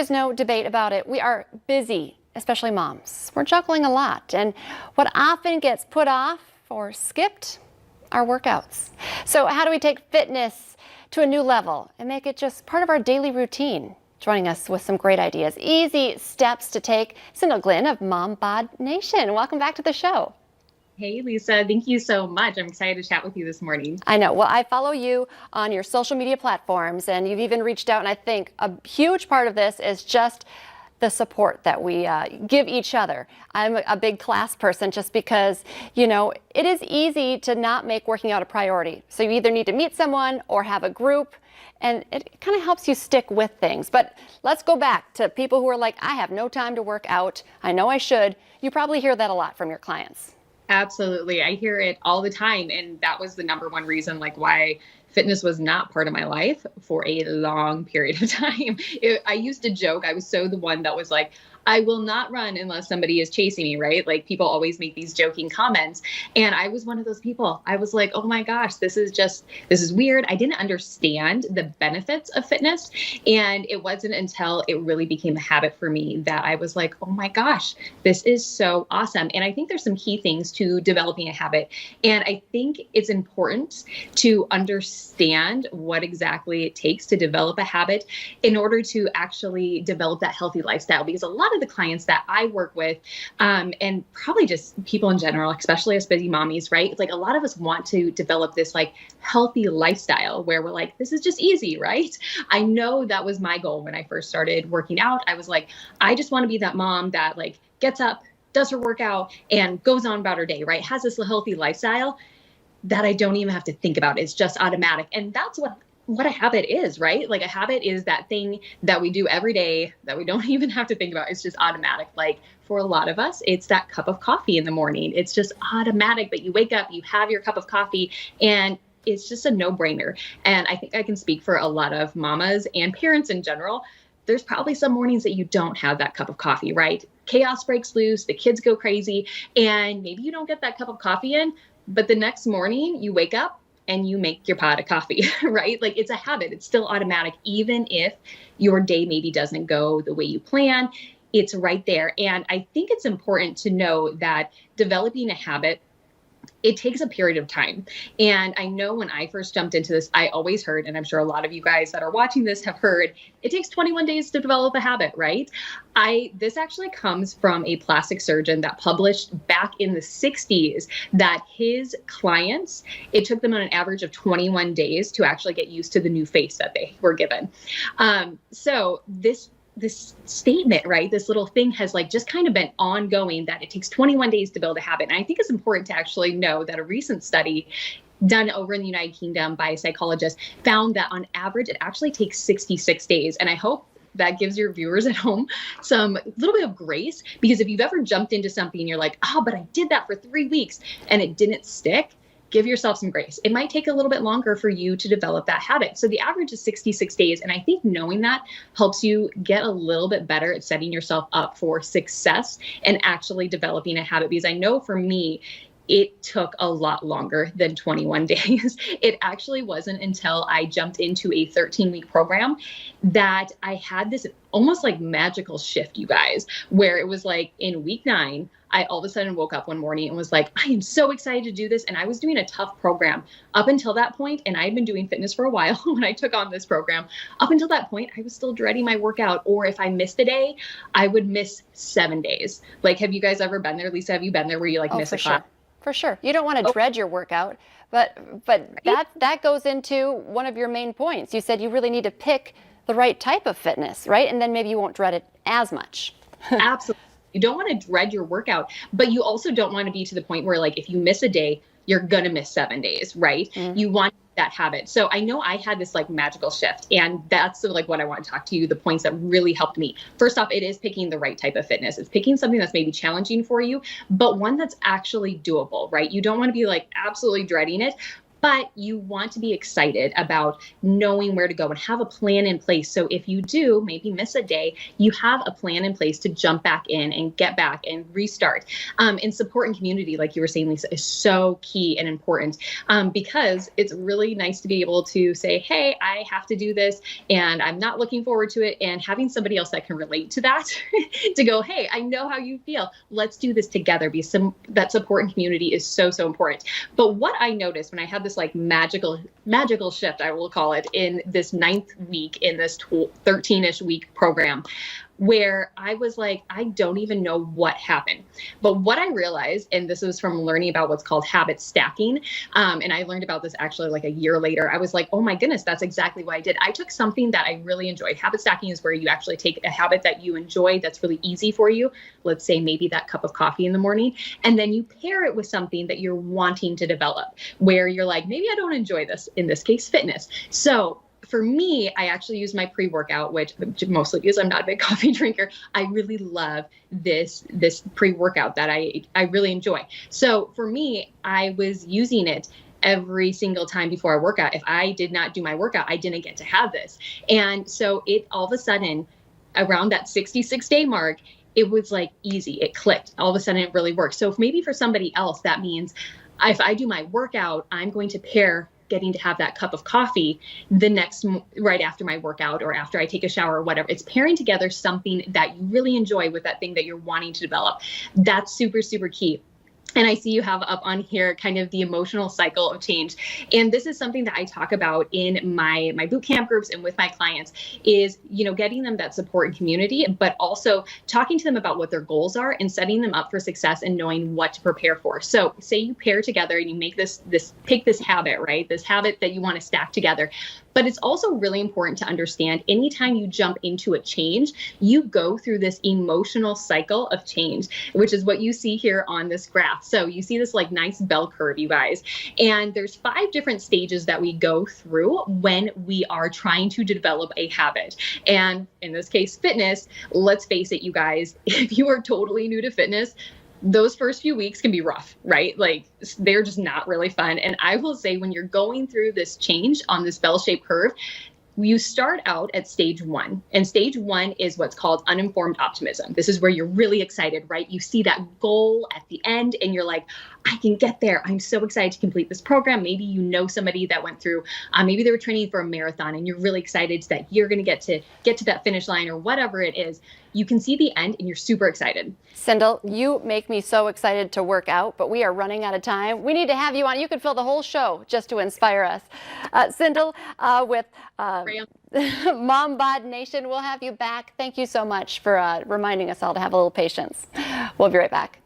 is no debate about it. We are busy, especially moms. We're juggling a lot. And what often gets put off or skipped are workouts. So how do we take fitness to a new level and make it just part of our daily routine? Joining us with some great ideas, easy steps to take, Cindy Glynn of Mom Bod Nation. Welcome back to the show. Hey, Lisa. Thank you so much. I'm excited to chat with you this morning. I know. Well, I follow you on your social media platforms, and you've even reached out, and I think a huge part of this is just the support that we give each other. I'm a big class person just because, you know, it is easy to not make working out a priority. So you either need to meet someone or have a group, and it kind of helps you stick with things. But let's go back to people who are like, I have no time to work out. I know I should. You probably hear that a lot from your clients. Absolutely. I hear it all the time. And that was the number one reason, like, why fitness was not part of my life for a long period of time. I used to joke, I was so the one that was like, I will not run unless somebody is chasing me, right? Like, people always make these joking comments. And I was one of those people. I was like, oh my gosh, this is weird. I didn't understand the benefits of fitness. And it wasn't until it really became a habit for me that I was like, oh my gosh, this is so awesome. And I think there's some key things to developing a habit. And I think it's important to understand what exactly it takes to develop a habit in order to actually develop that healthy lifestyle. Because a lot of the clients that I work with, and probably just people in general, especially as busy mommies, right? It's like a lot of us want to develop this like healthy lifestyle where we're like, this is just easy, right? I know that was my goal when I first started working out. I was like, I just want to be that mom that like gets up, does her workout, and goes on about her day, right? Has this healthy lifestyle that I don't even have to think about. It's just automatic. And that's what a habit is, right? Like, a habit is that thing that we do every day that we don't even have to think about. It's just automatic. Like, for a lot of us, it's that cup of coffee in the morning. It's just automatic that you wake up, you have your cup of coffee, and it's just a no-brainer. And I think I can speak for a lot of mamas and parents in general. There's probably some mornings that you don't have that cup of coffee, right? Chaos breaks loose, the kids go crazy, and maybe you don't get that cup of coffee in, but the next morning you wake up and you make your pot of coffee, right? Like, it's a habit. It's still automatic. Even if your day maybe doesn't go the way you plan, it's right there. And I think it's important to know that developing a habit, it takes a period of time. And I know when I first jumped into this, I always heard, and I'm sure a lot of you guys that are watching this have heard, it takes 21 days to develop a habit, right? This actually comes from a plastic surgeon that published back in the 60s that his clients, it took them on an average of 21 days to actually get used to the new face that they were given. So this statement, right, this little thing has like just kind of been ongoing, that it takes 21 days to build a habit. And I think it's important to actually know that a recent study done over in the United Kingdom by a psychologist found that on average, it actually takes 66 days. And I hope that gives your viewers at home some little bit of grace, because if you've ever jumped into something and you're like, oh, but I did that for 3 weeks and it didn't stick, give yourself some grace. It might take a little bit longer for you to develop that habit. So the average is 66 days. And I think knowing that helps you get a little bit better at setting yourself up for success and actually developing a habit. Because I know for me, it took a lot longer than 21 days. It actually wasn't until I jumped into a 13-week program that I had this almost like magical shift, you guys, where it was like in week 9, I all of a sudden woke up one morning and was like, I am so excited to do this. And I was doing a tough program up until that point. And I had been doing fitness for a while when I took on this program. Up until that point, I was still dreading my workout. Or if I missed a day, I would miss 7 days. Like, have you guys ever been there? Lisa, have you been there where you like miss a class? Sure. For sure. You don't want to dread your workout, but Right? that goes into one of your main points. You said you really need to pick the right type of fitness, right? And then maybe you won't dread it as much. Absolutely. You don't want to dread your workout, but you also don't want to be to the point where, like, if you miss a day, you're going to miss 7 days, right? Mm-hmm. You want that habit. So I know I had this like magical shift, and that's like what I want to talk to you, the points that really helped me. First off, it is picking the right type of fitness. It's picking something that's maybe challenging for you, but one that's actually doable, right? You don't want to be like absolutely dreading it, but you want to be excited about knowing where to go and have a plan in place. So if you do maybe miss a day, you have a plan in place to jump back in and get back and restart. And support and community, like you were saying, Lisa, is so key and important, because it's really nice to be able to say, hey, I have to do this and I'm not looking forward to it. And having somebody else that can relate to that to go, hey, I know how you feel. Let's do this together. That support and community is so, so important. But what I noticed when I had this like magical shift, I will call it, in this 9th week in this 13-ish week program, where I was like, I don't even know what happened. But what I realized, and this was from learning about what's called habit stacking, and I learned about this actually like a year later, I was like, oh my goodness, that's exactly what I did. I took something that I really enjoyed. Habit stacking is where you actually take a habit that you enjoy that's really easy for you. Let's say maybe that cup of coffee in the morning, and then you pair it with something that you're wanting to develop, where you're like, maybe I don't enjoy this, in this case, fitness. So for me, I actually use my pre-workout, which mostly because I'm not a big coffee drinker. I really love this pre-workout that I really enjoy. So for me, I was using it every single time before I work out. If I did not do my workout, I didn't get to have this. And so it all of a sudden, around that 66-day mark, it was like easy. It clicked. All of a sudden, it really worked. So if maybe for somebody else, that means if I do my workout, I'm going to pair getting to have that cup of coffee right after my workout or after I take a shower or whatever. It's pairing together something that you really enjoy with that thing that you're wanting to develop. That's super, super key. And I see you have up on here kind of the emotional cycle of change. And this is something that I talk about in my boot camp groups and with my clients is, getting them that support and community, but also talking to them about what their goals are and setting them up for success and knowing what to prepare for. So say you pair together and you make pick this habit, right? This habit that you want to stack together. But it's also really important to understand anytime you jump into a change, you go through this emotional cycle of change, which is what you see here on this graph. So you see this like nice bell curve, you guys. And there's 5 different stages that we go through when we are trying to develop a habit. And in this case, fitness, let's face it, you guys, if you are totally new to fitness, those first few weeks can be rough, right? Like they're just not really fun. And I will say when you're going through this change on this bell-shaped curve, you start out at stage 1. And stage 1 is what's called uninformed optimism. This is where you're really excited, right? You see that goal at the end and you're like, I can get there. I'm so excited to complete this program. Maybe you know somebody that went through, maybe they were training for a marathon and you're really excited that you're going to get to that finish line or whatever it is. You can see the end and you're super excited. Sindel, you make me so excited to work out, but we are running out of time. We need to have you on. You could fill the whole show just to inspire us. Sindel, with Mom Bod Nation, we'll have you back. Thank you so much for reminding us all to have a little patience. We'll be right back.